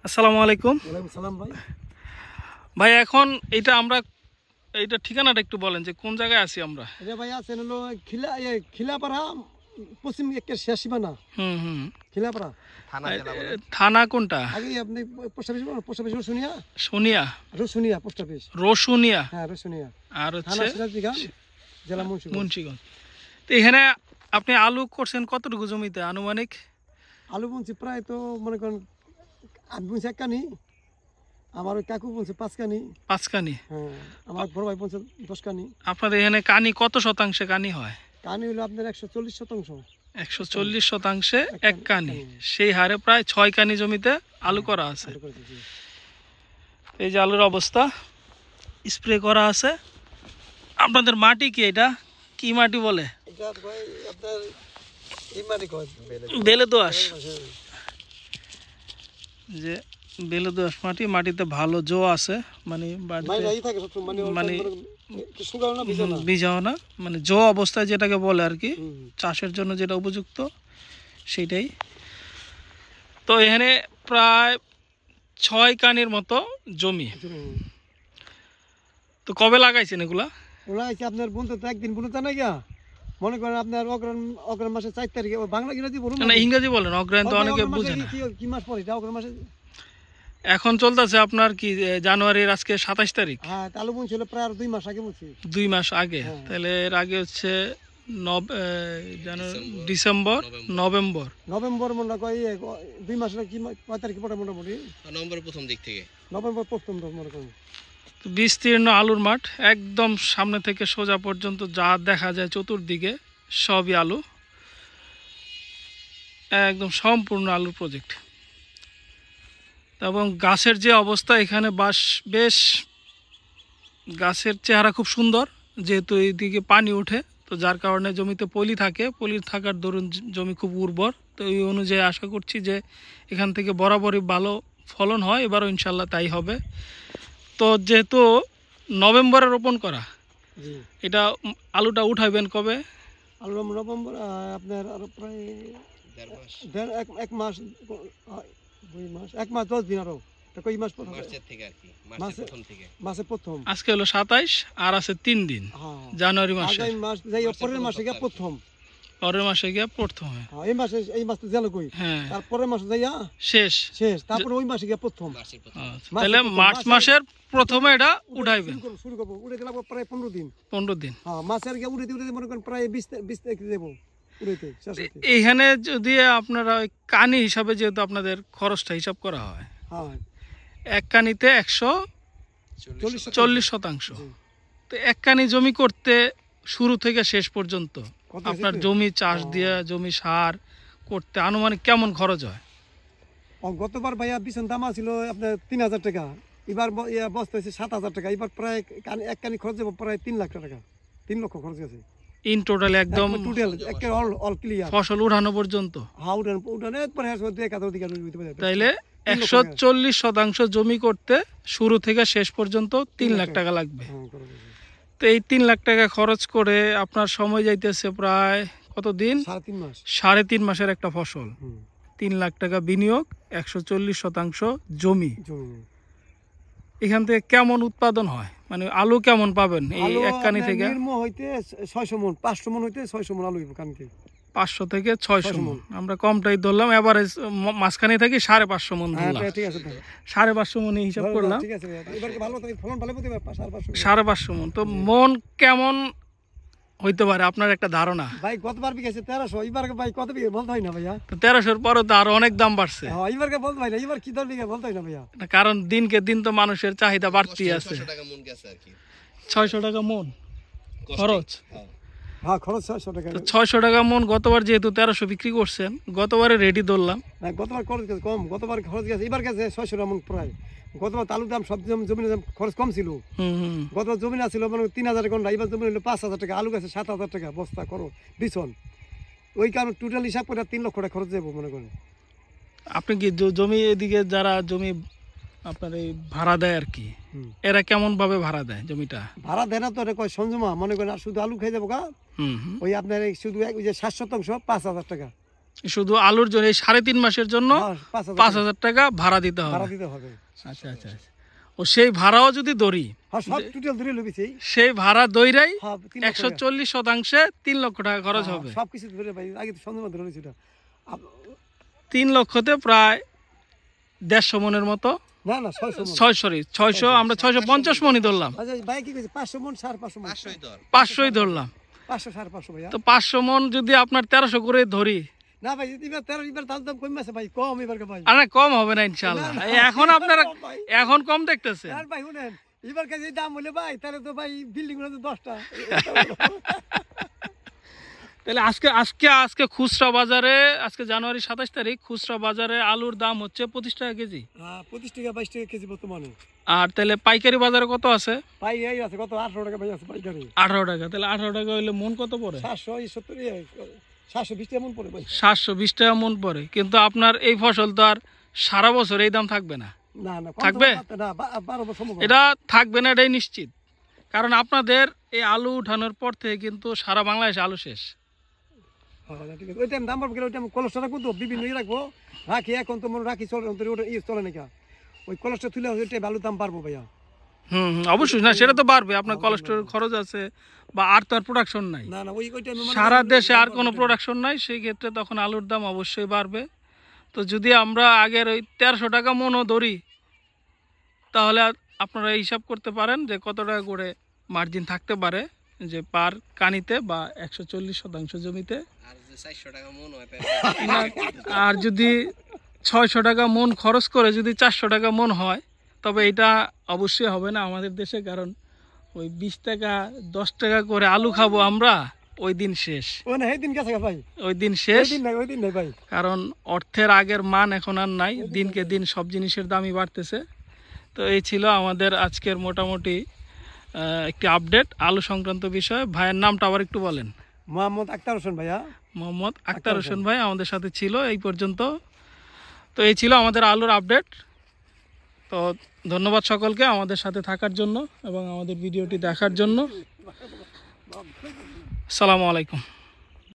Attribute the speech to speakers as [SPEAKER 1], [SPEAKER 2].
[SPEAKER 1] আসসালামু আলাইকুম।
[SPEAKER 2] ওয়ালাইকুম সালাম ভাই।
[SPEAKER 1] ভাই এখন এইটা ঠিকানাটা একটু বলেন যে কোন জায়গায় আছি আমরা?
[SPEAKER 2] এটা ভাই আছেন হলো খিলাপাড়া পশ্চিম একের শেষ সীমানা।
[SPEAKER 1] হুম।
[SPEAKER 2] খিলাপাড়া
[SPEAKER 1] থানা কোনটা?
[SPEAKER 2] আগে আপনি post office Rasuniya.
[SPEAKER 1] Sonia,
[SPEAKER 2] Rasuniya post office.
[SPEAKER 1] Rasuniya
[SPEAKER 2] হ্যাঁ রসুনিয়া।
[SPEAKER 1] আর
[SPEAKER 2] থানা
[SPEAKER 1] হচ্ছে
[SPEAKER 2] সিরাজদিগান, জেলা মুন্সিগঞ্জ।
[SPEAKER 1] মুন্সিগঞ্জ। তো এখানে আপনি আলু করছেন কতটুকু জমিতে আনুমানিক?
[SPEAKER 2] আলু বুনছি প্রায় তো মনে করেন আমি বুনছি 1 কানি, আমার ওই কাকু বুনছে 5 কানি।
[SPEAKER 1] 5 কানি।
[SPEAKER 2] হ্যাঁ আমার বড় ভাই বুনছে 10 কানি।
[SPEAKER 1] আপনাদের এখানে কানি কত শতাংশে কানি হয়?
[SPEAKER 2] কানি হলো আপনার 140%।
[SPEAKER 1] 140 শতাংশে 1 কানি। সেই হারে প্রায় 6 কানি জমিতে আলু করা আছে। এই যে আলুর অবস্থা, স্প্রে করা আছে। আপনাদের মাটি কি, এটা কি মাটি বলে?
[SPEAKER 2] এটা ভাই আপনার এই মাটি কয়
[SPEAKER 1] বেলে দোআঁশ। যে বেলে দোআঁশ মাটি, মাটিতে ভালো জো আছে, মানে মানে ভিজাও না, মানে জো অবস্থায় যেটাকে বলে আর কি, চাষের জন্য যেটা উপযুক্ত সেইটাই। তো এখানে প্রায় 6 কানির মতো জমি। তো কবে লাগাইছেন এগুলা?
[SPEAKER 2] ওলা আছে আপনার বুনতে তো একদিন বুনতে না গিয়া মনে করেন আপনার অগ্রহণ মাসের 4 তারিখে বাংলা ইংরেজি বলুন
[SPEAKER 1] না, ইংরেজি বলেন, অগ্রহায়ণ তো অনেকে বুঝে না।
[SPEAKER 2] কি মাস পরে এটা অগ্রহণ মাসে?
[SPEAKER 1] এখন চলতেছে আপনার কি জানুয়ারির আজকে 27 তারিখ।
[SPEAKER 2] হ্যাঁ আলু বুনছিল প্রায় আর 2 মাস আগে বুনছি।
[SPEAKER 1] 2 মাস আগে। তাহলে এর আগে হচ্ছে ডিসেম্বর, নভেম্বর
[SPEAKER 2] মনে কয় 2 মাস কি কয় তারিখে পড়ে মোটামুটি
[SPEAKER 3] নভেম্বরের প্রথম দিক থেকে।
[SPEAKER 2] নভেম্বর প্রথম মনে করেন।
[SPEAKER 1] বিস্তীর্ণ আলুর মাঠ, একদম সামনে থেকে সোজা পর্যন্ত যা দেখা যায় চতুর্দিকে সবই আলু, একদম সম্পূর্ণ আলুর প্রজেক্ট। এবং গাছের যে অবস্থা এখানে বেশ গাছের চেহারা খুব সুন্দর, যেহেতু এইদিকে পানি ওঠে, তো যার কারণে জমিতে পলি থাকে, পলি থাকার দরুন জমি খুব উর্বর। তো এই অনুযায়ী আশা করছি যে এখান থেকে বরাবরই ভালো ফলন হয়, এবারও ইনশাল্লাহ তাই হবে। তো যেহেতু নভেম্বরে রোপণ করা, এটা আলুটা উঠাইবেন কবে?
[SPEAKER 2] আলু নভেম্বর আপনার আরো প্রায় 1 মাস 2 মাস 1 মাস 10 দিন আরো কই মাস
[SPEAKER 3] মার্চের থেকে আর কি,
[SPEAKER 2] মাসের প্রথম।
[SPEAKER 1] আজকে হলো 27 আর আছে 3 দিন জানুয়ারি মাসে।
[SPEAKER 2] আগামী মাস যাই পরের মাসে গিয়া প্রথম,
[SPEAKER 1] পরের মাসে গিয়া প্রথম।
[SPEAKER 2] এই মাস তো গেল কই, তারপরের মাসে যাইয়া শেষ তারপর ওই মাসে গিয়া প্রথম।
[SPEAKER 1] তাহলে মার্চ মাসের প্রথমে এটা উঠাইবেন,
[SPEAKER 2] শুরু করব। উড়ে গেল প্রায় 15 দিন।
[SPEAKER 1] হ্যাঁ
[SPEAKER 2] মাসের গিয়া উড়ে মনে করেন প্রায় 20 তারিখ দেব উড়েতে।
[SPEAKER 1] এইখানে যদি আপনারা ওই কানি হিসাবে, যেহেতু আপনাদের খরচটা হিসাব করা হয়,
[SPEAKER 2] হ্যাঁ
[SPEAKER 1] 1 কানিতে 140 শতাংশ। তো 1 কানি জমি করতে শুরু থেকে শেষ পর্যন্ত আপনার জমি চাষ দিয়ে জমি সার করতে আনুমানিক কেমন খরচ হয়?
[SPEAKER 2] গতবার ভাইয়া বিছন দাম ছিল আপনার 3000 টাকা, এবার বস্তা হয়েছে 7000 টাকা। এবার প্রায় 1 কানি খরচ যাবো প্রায় 3 লাখ টাকা, 3 লক্ষ খরচ গেছে
[SPEAKER 1] ইন টোটাল, একদম
[SPEAKER 2] অল ক্লিয়ার
[SPEAKER 1] ফসল উঠানো পর্যন্ত। তাইলে 140 শতাংশ জমি করতে শুরু থেকে শেষ পর্যন্ত 3 লাখ টাকা লাগবে। তো এই 3 লাখ টাকা খরচ করে আপনার সময় যাইতেছে প্রায় কতদিন? 3.5 মাসের একটা ফসল। 3 লাখ টাকা বিনিয়োগ, 140 শতাংশ জমি। এখান থেকে কেমন উৎপাদন হয়, মানে আলু কেমন পাবেন এই 1 কানি থেকে?
[SPEAKER 2] 600 মণ, 500 মণ হইতে 600 মণ আলু কানিতে।
[SPEAKER 1] 500 থেকে 600 মণ, আমরা কমটাই ধরলাম, এভারেজ মাঝখানে থাকি 550 মণ ধরলাম।
[SPEAKER 2] ঠিক আছে
[SPEAKER 1] 550 মণ হিসাব করলাম।
[SPEAKER 2] ঠিক আছে এবার ভালো ফলন ভালো হতে পারে
[SPEAKER 1] 550 মণ। তো মন কেমন হইতে পারে আপনার একটা ধারণা?
[SPEAKER 2] ভাই গতবার বিকেছে 1300, এবার ভাই কত বিঘে বলতে হয় না ভাইয়া?
[SPEAKER 1] তো 1300 এর পরে তো আরো অনেক দাম বাড়ছে।
[SPEAKER 2] এবার বলতে হয় না, এবার কি দর বিঘে বলতে হয় না ভাইয়া,
[SPEAKER 1] কারণ দিনকে দিন তো মানুষের চাহিদা বাড়তি আছে।
[SPEAKER 3] 600 টাকা মণ গেছে আর কি।
[SPEAKER 1] 600 টাকা মণ খরচ।
[SPEAKER 2] হ্যাঁ খরচ 600 টাকা।
[SPEAKER 1] তো 600 টাকা মণ গতবার যেহেতু 1300 বিক্রি করছেন, গতবারে রেডি ধরলাম।
[SPEAKER 2] না গতবার খরচ গেছে কম, গতবার খরচ গেছে, এবার গেছে 600 টাকা মণ প্রায়। গতবার আলুর দাম সব জমির দাম খরচ কম ছিল। গতবার জমিন আছিল মানে 3000 ঘন্টা, এবার জমিন হলো 5000 টাকা, আলু গেছে 7000 টাকা বস্তা করো বিছন। ওই কারণে টোটাল হিসাব করে 3 লক্ষ টাকা খরচ যাবো মনে করেন।
[SPEAKER 1] আপনি কি জমি এদিকে যারা জমি আপনার এই ভাড়া দেয় আর কি, এরা কেমন ভাবে ভাড়া দেয় জমিটা?
[SPEAKER 2] ভাড়া দেয় না তো, এটা কয় সংযমা মনে করেন, আর শুধু আলু খেয়ে যাবো গা। ওই আপনার শুধু ওই যে 7 শতাংশ 5000 টাকা।
[SPEAKER 1] শুধু আলুর জন্য এই 3.5 মাসের জন্য 5,000 টাকা ভাড়া দিতে হবে।
[SPEAKER 2] ভাড়া দিতে হবে।
[SPEAKER 1] আচ্ছা আচ্ছা আচ্ছা। ও সেই ভাড়াও যদি ধরি,
[SPEAKER 2] হ্যাঁ সব টোটাল ধরে লবিছি,
[SPEAKER 1] সেই ভাড়া দইরাই
[SPEAKER 2] হ্যাঁ
[SPEAKER 1] 140% 3 লক্ষ টাকা খরচ হবে।
[SPEAKER 2] সব কিছু ধরে ভাই, আগে তো সন্দেহ ধরে লইছি এটা।
[SPEAKER 1] 3 লক্ষতে প্রায় 150 মনের মতো,
[SPEAKER 2] না না 600 মণ।
[SPEAKER 1] 600 আমরা 650 মনই ধরলাম।
[SPEAKER 2] আচ্ছা ভাই কি কইছে 500 মণ 550 মণ,
[SPEAKER 3] 500ই ধর।
[SPEAKER 1] 500ই ধরলাম।
[SPEAKER 2] 500 550 ভাইয়া।
[SPEAKER 1] তো 500 মন যদি আপনার 1300 করে ধরি,
[SPEAKER 2] না ভাই এবার 13 এবার দাম কম আছে ভাই, কম এবার ভাই।
[SPEAKER 1] আরে কম হবে না ইনশাআল্লাহ।
[SPEAKER 2] না, না,
[SPEAKER 1] এই এখন আপনারা
[SPEAKER 2] ভাই।
[SPEAKER 1] এখন কম দেখতেছে।
[SPEAKER 2] আর ভাই শুনেন, এবার কাছে দাম হলে ভাই তাহলে তো ভাই বিল্ডিং গুলো তো 10টা।
[SPEAKER 1] তাহলে আজকে খুচরা বাজারে, আজকে জানুয়ারি 27 তারিখ, খুচরা বাজারে আলুর দাম হচ্ছে 25 টাকা কেজি।
[SPEAKER 2] হ্যাঁ 25 টাকা 22 টাকা কেজি বর্তমানে।
[SPEAKER 1] আর তাহলে পাইকারি বাজারে কত আছে?
[SPEAKER 2] ভাই এই আছে কত 18 টাকা ভাই আছে পাইকারি।
[SPEAKER 1] 18 টাকা। তাহলে 18 টাকা হইলে মন কত পড়ে?
[SPEAKER 2] 770 720 টাকা মণ পড়ে ভাই।
[SPEAKER 1] 720 টাকা মন পড়ে। কিন্তু আপনার এই ফসল তো আর সারা বছর এই দাম থাকবে না।
[SPEAKER 2] না না
[SPEAKER 1] থাকবে?
[SPEAKER 2] না 12 বছর সম্ভব।
[SPEAKER 1] এটা থাকবে না, এটাই নিশ্চিত। কারণ আপনাদের এই আলু উঠানোর পর থেকে কিন্তু সারা বাংলাদেশে আলু শেষ।
[SPEAKER 2] হ্যাঁ ঠিক আছে, ওই টাইম দাম বাড়বে, ওই টাইম কোলেস্ট্রল রাখবো তো, বিভিন্ন রাখবো, রাখি এখন তো মনে রাখি চলে, ওটা চলে নাকি, ওই কোলেস্ট্রল তুলে ওইটাই ভালো দাম পারবো ভাইয়া।
[SPEAKER 1] অবশ্যই। না সেটা তো বাড়বে, আপনার কোলেস্ট্রল খরচ আছে, বা আর তো আর প্রোডাকশন নাই,
[SPEAKER 2] না না ওই টাইমে
[SPEAKER 1] সারা দেশে আর কোনো প্রোডাকশন নাই, সেই ক্ষেত্রে তখন আলুর দাম অবশ্যই বাড়বে। তো যদি আমরা আগের ওই 1300 টাকা মনও ধরি, তাহলে আপনারা হিসাব করতে পারেন যে কত টাকা করে মার্জিন থাকতে পারে, যে পার কানিতে বা 140% জমিতে।
[SPEAKER 3] আর যে 400 টাকা মন হয়
[SPEAKER 1] আর যদি 600 টাকা মন খরচ করে যদি 400 টাকা মন হয়, তবে এটা অবশ্যই হবে না আমাদের দেশে। কারণ ওই 20 টাকা 10 টাকা করে আলু খাবো আমরা, ওই দিন শেষ,
[SPEAKER 2] ও না এই দিন গেছে ভাই,
[SPEAKER 1] ওই দিন শেষ।
[SPEAKER 2] ওই দিন নাই ভাই।
[SPEAKER 1] কারণ অর্থের আগের মান এখন আর নাই, দিনকে দিন সব জিনিসের দামই বাড়তেছে। তো এই ছিল আমাদের আজকের মোটামুটি একটি আপডেট আলু সংক্রান্ত বিষয়। ভাইয়ের নামটা আবার একটু বলেন।
[SPEAKER 2] মোহাম্মদ আক্তার হোসেন ভাইয়া।
[SPEAKER 1] মোহাম্মদ আক্তার হোসেন ভাই আমাদের সাথে ছিল এই পর্যন্ত। তো এই ছিল আমাদের আলুর আপডেট। তো ধন্যবাদ সকলকে আমাদের সাথে থাকার জন্য এবং আমাদের ভিডিওটি দেখার জন্য। আসসালামু আলাইকুম।